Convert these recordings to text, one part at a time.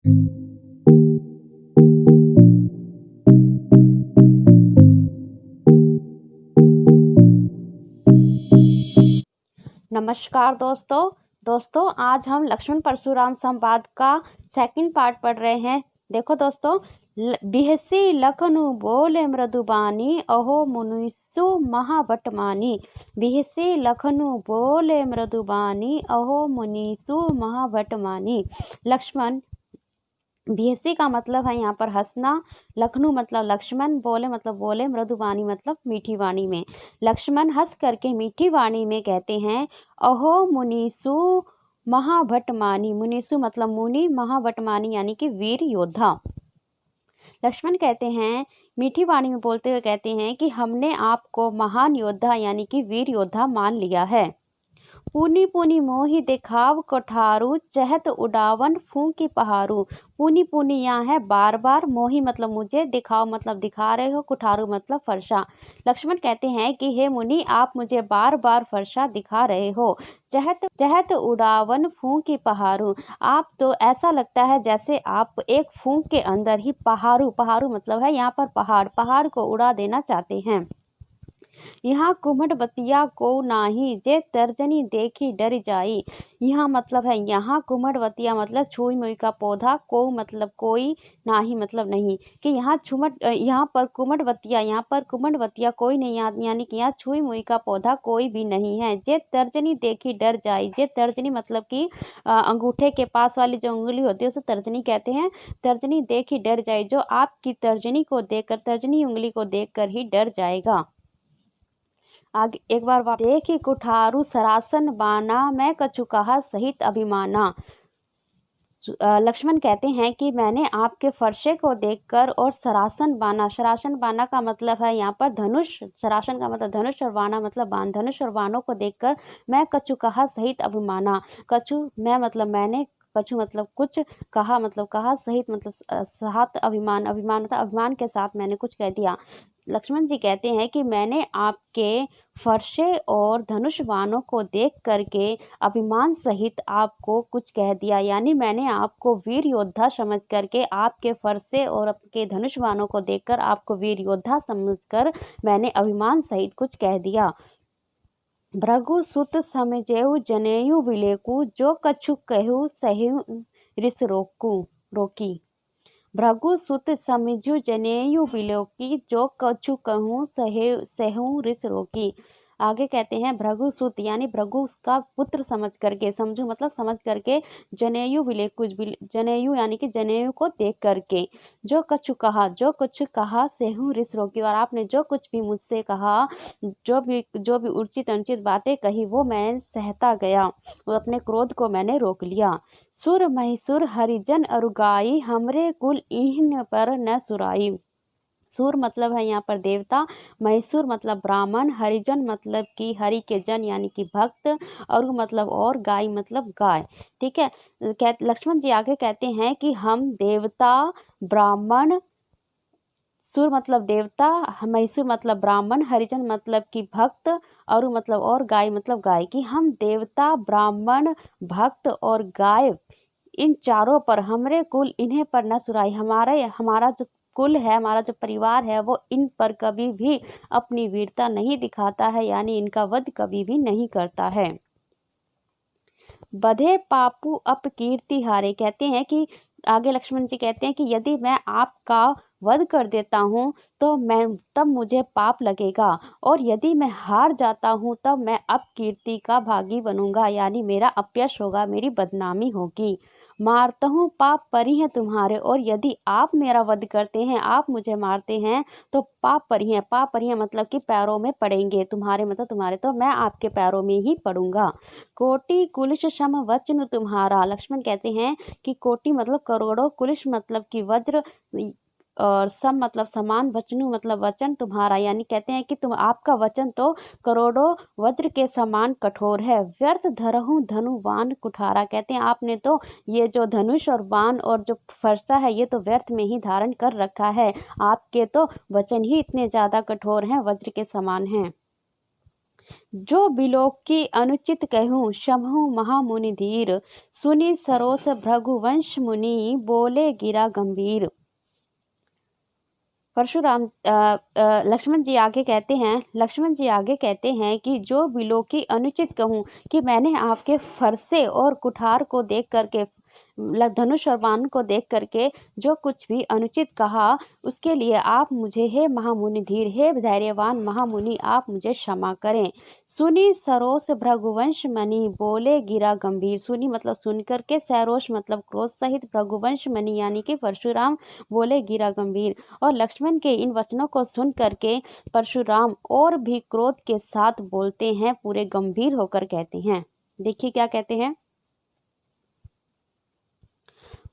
नमस्कार दोस्तों। आज हम लक्ष्मण परशुराम संवाद का सेकंड पार्ट पढ़ रहे हैं। देखो दोस्तों, बिहसी लखनु बोले मृदुबानी अहो मुनिसु महाभटमानी। बिहसी लखनु बोले मृदुबानी अहो मुनिसु महाभटमानी। लक्ष्मण, बिहसी का मतलब है यहाँ पर हंसना, लखनऊ मतलब लक्ष्मण, बोले मतलब बोले, मृदुवाणी मतलब मीठी वाणी में। लक्ष्मण हंस करके मीठी वाणी में कहते हैं, अहो मुनीसु महाभटमानी। मुनीसु मतलब मुनि, महाभटमानी यानी कि वीर योद्धा। लक्ष्मण कहते हैं, मीठी वाणी में बोलते हुए कहते हैं कि हमने आपको महान योद्धा यानी कि वीर योद्धा मान लिया है। पूनी पूनी मोही दिखाव कोठारू चहत उड़ावन फूंकी पहारू। पूनी पूनी यहाँ है बार बार, मोही मतलब मुझे, दिखाओ मतलब दिखा रहे हो, कुठारू मतलब फरसा। लक्ष्मण कहते हैं कि हे मुनि, आप मुझे बार बार फरसा दिखा रहे हो। चहत चहत उड़ावन फूंकी पहारू, आप तो ऐसा लगता है जैसे आप एक फूंक के अंदर ही पहारू, पहारू मतलब है यहाँ पर पहाड़ को उड़ा देना चाहते हैं। यहाँ कुमड़ बतिया को नाही जे तर्जनी देखी डर जाई। यहाँ मतलब है यहाँ, कुमड़ बतिया मतलब छुई मुई का पौधा, को मतलब कोई, नाही मतलब नहीं, कि यहाँ यहाँ पर कुमड़ बतिया कोई नहीं, यानी कि यहाँ छुई मुई का पौधा कोई भी नहीं है। जे तर्जनी देखी डर जाई। जे तर्जनी मतलब कि अंगूठे के पास वाली जो उंगली होती है उसे तर्जनी कहते हैं। तर्जनी देखी डर जाई, जो आपकी तर्जनी उंगली को देखकर ही डर जाएगा। आगे एक बार देखी कुठारू सरासन बाना, मैं कछु कहा सहित अभिमाना। लक्ष्मण कहते हैं कि मैंने आपके फरसे को देखकर और सरासन बाना का मतलब है यहाँ पर धनुष, सरासन का मतलब धनुष और बाना मतलब बाण, धनुष और बाणों को देखकर मैं कछु कहा सहित अभिमाना। कछु मैं मतलब मैंने, कछु मतलब कुछ, कहा मतलब कहा, सहित मतलब साथ, अभिमान मतलब अभिमान के साथ मैंने कुछ कह दिया। लक्ष्मण जी कहते हैं कि मैंने आपके फरसे और धनुष बाणों को देख करके अभिमान सहित आपको कुछ कह दिया, यानी मैंने आपको वीर योद्धा समझ करके, आपके फरसे और आपके धनुष बाणों को देखकर आपको वीर योद्धा समझकर मैंने अभिमान सहित कुछ कह दिया। भृगु सुत समझेऊ जनेऊ विलेकू, जो कछु कहू सहेऊ रिस रोकी। भृगु सुत समझू जनेऊ विलोकी, जो कछु कहूँ सहूँ रिस रोकी। आगे कहते हैं भृगु सुत यानी भृगु का पुत्र समझ करके, समझू मतलब समझ करके, जनेऊ विलेकू, जनेऊ यानी कि जनेऊ को देख करके, जो कुछ कहा सहूँ रिस रोकी, और आपने जो कुछ भी मुझसे कहा, जो भी उचित अनुचित बातें कही, वो मैं सहता गया, वो अपने क्रोध को मैंने रोक लिया। सुर महिसुर हरिजन अरुगाई, हमरे कुल इहन पर न सुराई। सुर मतलब है यहाँ पर देवता, महिसुर मतलब ब्राह्मण, हरिजन मतलब कि हरि के जन यानी कि भक्त, और मतलब और, गाय मतलब गाय। ठीक है, लक्ष्मण जी आगे कहते हैं कि हम देवता, ब्राह्मण, सुर मतलब देवता, महिषुर मतलब ब्राह्मण, हरिजन मतलब कि भक्त, और मतलब और, गाय मतलब गाय, कि हम देवता, ब्राह्मण, भक्त और गाय, इन चारों पर, हमरे कुल इन्हें पर न सुराई, हमारा जो कुल है, हमारा जो परिवार है, वो इन पर कभी भी अपनी वीरता नहीं दिखाता है, यानी इनका वध कभी भी नहीं करता है। बधे पापू अपकीर्ति हारे, कहते हैं कि आगे लक्ष्मण जी कहते हैं कि यदि मैं आपका वध कर देता हूँ तो तब मुझे पाप लगेगा, और यदि मैं हार जाता हूँ तब मैं अपकीर्ति का भागी बनूंगा, यानी मेरा अपयश होगा, मेरी बदनामी होगी। मारता हूँ पाप परी हैं तुम्हारे, और यदि आप मेरा वध करते हैं, आप मुझे मारते हैं, तो पाप परी हैं मतलब कि पैरों में पड़ेंगे, तुम्हारे मतलब तुम्हारे, तो मैं आपके पैरों में ही पड़ूंगा। कोटि कुलिश सम वचन तुम्हारा। लक्ष्मण कहते हैं कि कोटि मतलब करोड़ों, कुलिश मतलब कि वज्र, और सम मतलब समान, वचनु मतलब वचन, तुम्हारा यानी कहते हैं कि आपका वचन तो करोड़ों वज्र के समान कठोर है। व्यर्थ धरहूं धनु बाण कुठारा, कहते हैं आपने तो ये जो धनुष और बाण और जो फरसा है, ये तो व्यर्थ में ही धारण कर रखा है, आपके तो वचन ही इतने ज्यादा कठोर हैं, वज्र के समान हैं। जो बिलोक की अनुचित कहूँ शंभु महामुनि धीर, सुनि सरोस भृगुवंश मुनि बोले गिरा गंभीर। परशुराम लक्ष्मण जी आगे कहते हैं कि जो बिलोकी अनुचित कहूँ कि मैंने आपके फरसे और कुठार को देख करके धनुष और बाण को देख करके जो कुछ भी अनुचित कहा उसके लिए आप मुझे हे महामुनि धीर हे धैर्यवान महामुनि आप मुझे क्षमा करें। सुनी सरोस भृगुवंश मणि बोले गिरा गंभीर। सुनी मतलब सुन करके, सरोष मतलब क्रोध सहित, भृगुवंश मणि यानी कि परशुराम बोले गिरा गंभीर। और लक्ष्मण के इन वचनों को सुन करके परशुराम और भी क्रोध के साथ बोलते हैं, पूरे गंभीर होकर कहते हैं। देखिए क्या कहते हैं।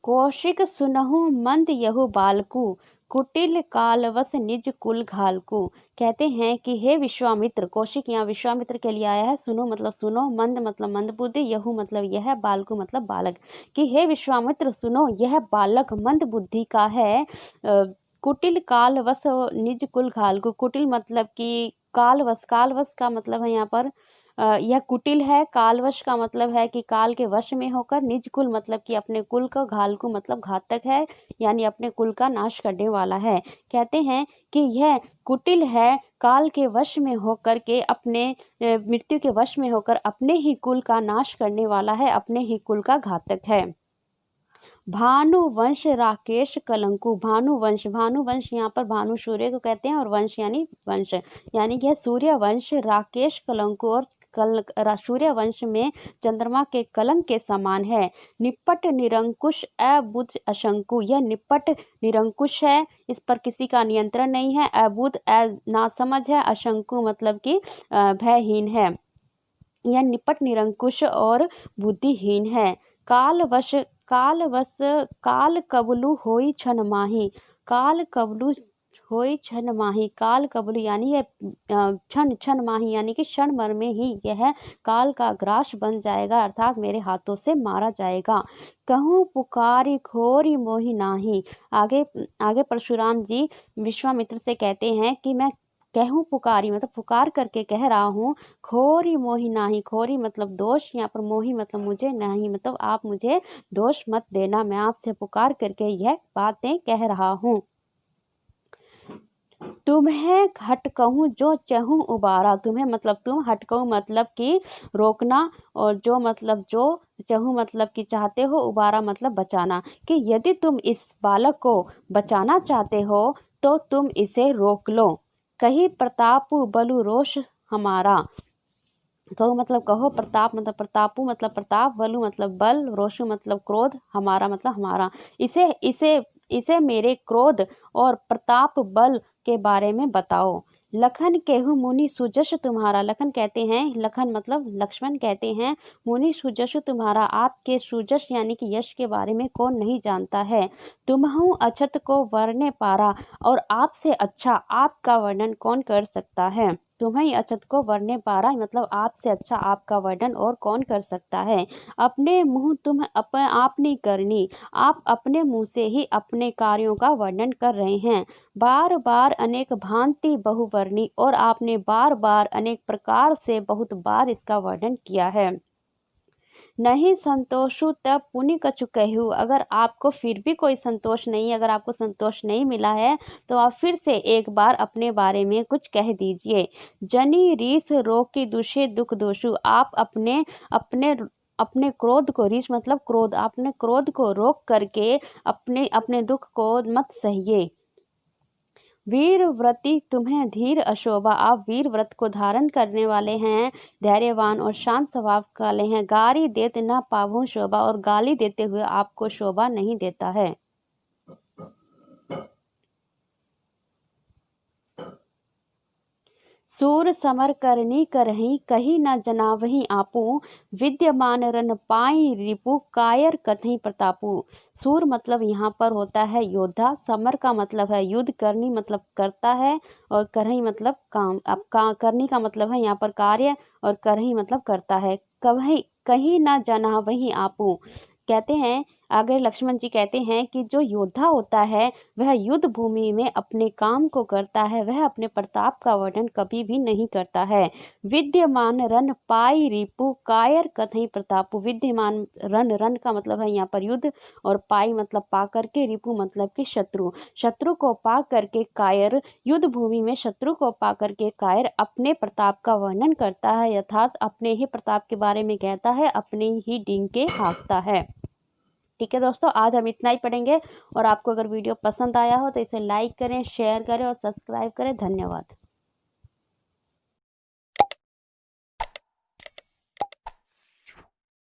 कौशिक सुनहु मंद यहु बालकु, कुटिल कालवश निज कुल घालकु। कहते हैं कि हे विश्वामित्र, कौशिक यहाँ विश्वामित्र के लिए आया है। सुनो मतलब सुनो, मंद मतलब मंद बुद्धि, यहु मतलब यह, बालकु मतलब बालक। कि हे विश्वामित्र सुनो, यह बालक मंद बुद्धि का है। कुटिल कालवश निज कुल घालकु। कुटिल मतलब कि कालवश, कालवश का मतलब है यहाँ पर यह कुटिल है। कालवश का मतलब है कि काल के वश में होकर, निज कुल मतलब कि अपने कुल का, घालकु मतलब घातक है यानी अपने कुल का नाश करने वाला है। कहते हैं कि यह कुटिल है, काल के वश में होकर के, अपने मृत्यु के वश में होकर अपने ही कुल का नाश करने वाला है, अपने ही कुल का घातक है। भानुवंश राकेश कलंकु। भानुवंश, भानुवंश यहाँ पर भानु सूर्य को कहते हैं और वंश यानी कि सूर्य वंश, राकेश कलंकु और सूर्य वंश में चंद्रमा के कलंक के समान है। निपट निरंकुश अबुध अशंकु। यह निपट निरंकुश है, इस पर किसी का नियंत्रण नहीं है। अबुध नासमझ है, अशंकु मतलब कि भयहीन है। यह निपट निरंकुश और बुद्धिहीन है। कालवश काल कबलु होई छन माही। काल कबलु होई छन माही। काल कबलु यानी यह क्षण माही यानी कि क्षण भर में ही यह काल का ग्रास बन जाएगा, अर्थात मेरे हाथों से मारा जाएगा। कहूँ पुकारी घोरी मोहि नाही। आगे परशुराम जी विश्वामित्र से कहते हैं कि मैं कहूँ पुकारी मतलब पुकार करके कह रहा हूँ। खोरी मोहि नाही, खोरी मतलब दोष, यहाँ पर मोहि मतलब मुझे, नहीं मतलब आप मुझे दोष मत देना, मैं आपसे पुकार करके यह बातें कह रहा हूँ। तुम्हें हटकहूँ जो चहूँ उबारा। तुम्हें मतलब तुम, हटकहूँ मतलब कि रोकना, और जो मतलब जो, चहूँ मतलब कि चाहते हो, उबारा मतलब बचाना। कि यदि तुम इस बालक को बचाना चाहते हो तो तुम इसे रोक लो। कही प्रतापु बलु रोष हमारा। कहो मतलब कहो, प्रताप मतलब प्रतापु मतलब प्रताप, बलु मतलब बल, रोषु मतलब क्रोध, हमारा मतलब हमारा। इसे इसे इसे मेरे क्रोध और प्रताप बल के बारे में बताओ। लखन केहु मुनि सुजस तुम्हारा। लखन कहते हैं, लखन मतलब लक्ष्मण कहते हैं, मुनि सुजस तुम्हारा, आपके सुजस यानी कि यश के बारे में कौन नहीं जानता है। तुम्हु अछत को वर्णे पारा। और आपसे अच्छा आपका वर्णन कौन कर सकता है। तुम्हें अछत को वर्णे पारा मतलब आपसे अच्छा आपका वर्णन और कौन कर सकता है। अपने मुँह तुम आपनी करनी। आप अपने मुँह से ही अपने कार्यों का वर्णन कर रहे हैं। बार बार अनेक भांति बहुवर्णी, और आपने बार बार अनेक प्रकार से बहुत बार इसका वर्णन किया है। नहीं संतोषु तब पुनि कछु कहूँ। अगर आपको फिर भी कोई संतोष नहीं, अगर आपको संतोष नहीं मिला है तो आप फिर से एक बार अपने बारे में कुछ कह दीजिए। जनी रीस रोकी दुषे दुख दोषु। आप अपने अपने अपने क्रोध को, रीस मतलब क्रोध, अपने क्रोध को रोक करके अपने अपने दुख को मत सहिए। वीर व्रति तुम्हें धीर अशोभा। आप वीर व्रत को धारण करने वाले हैं, धैर्यवान और शांत स्वभाव वाले हैं। गारी देते न पावो शोभा। और गाली देते हुए आपको शोभा नहीं देता है। सूर समर करनी करही, कही न जनावही आपू। विद्यमान रन पाई रिपु, कायर कथई प्रतापु। सूर मतलब यहाँ पर होता है योद्धा, समर का मतलब है युद्ध, करनी मतलब करता है, और करही मतलब काम। अब करनी का मतलब है यहाँ पर कार्य, और करही मतलब करता है। कहीं न जना वही आपू। कहते हैं आगे लक्ष्मण जी कहते हैं कि जो योद्धा होता है वह युद्ध भूमि में अपने काम को करता है, वह अपने प्रताप का वर्णन कभी भी नहीं करता है। विद्यमान रन पाई रिपु कायर कथई प्रतापु। विद्यमान रन का मतलब है यहाँ पर युद्ध, और पाई मतलब पा करके, रिपु मतलब कि शत्रु। शत्रु को पा करके कायर, युद्ध भूमि में शत्रु को पा करके कायर अपने प्रताप का वर्णन करता है, अर्थात अपने ही प्रताप के बारे में कहता है, अपने ही डींगे हाँकता है। ठीक है दोस्तों, आज हम इतना ही पढ़ेंगे, और आपको अगर वीडियो पसंद आया हो तो इसे लाइक करें, शेयर करें और सब्सक्राइब करें। धन्यवाद।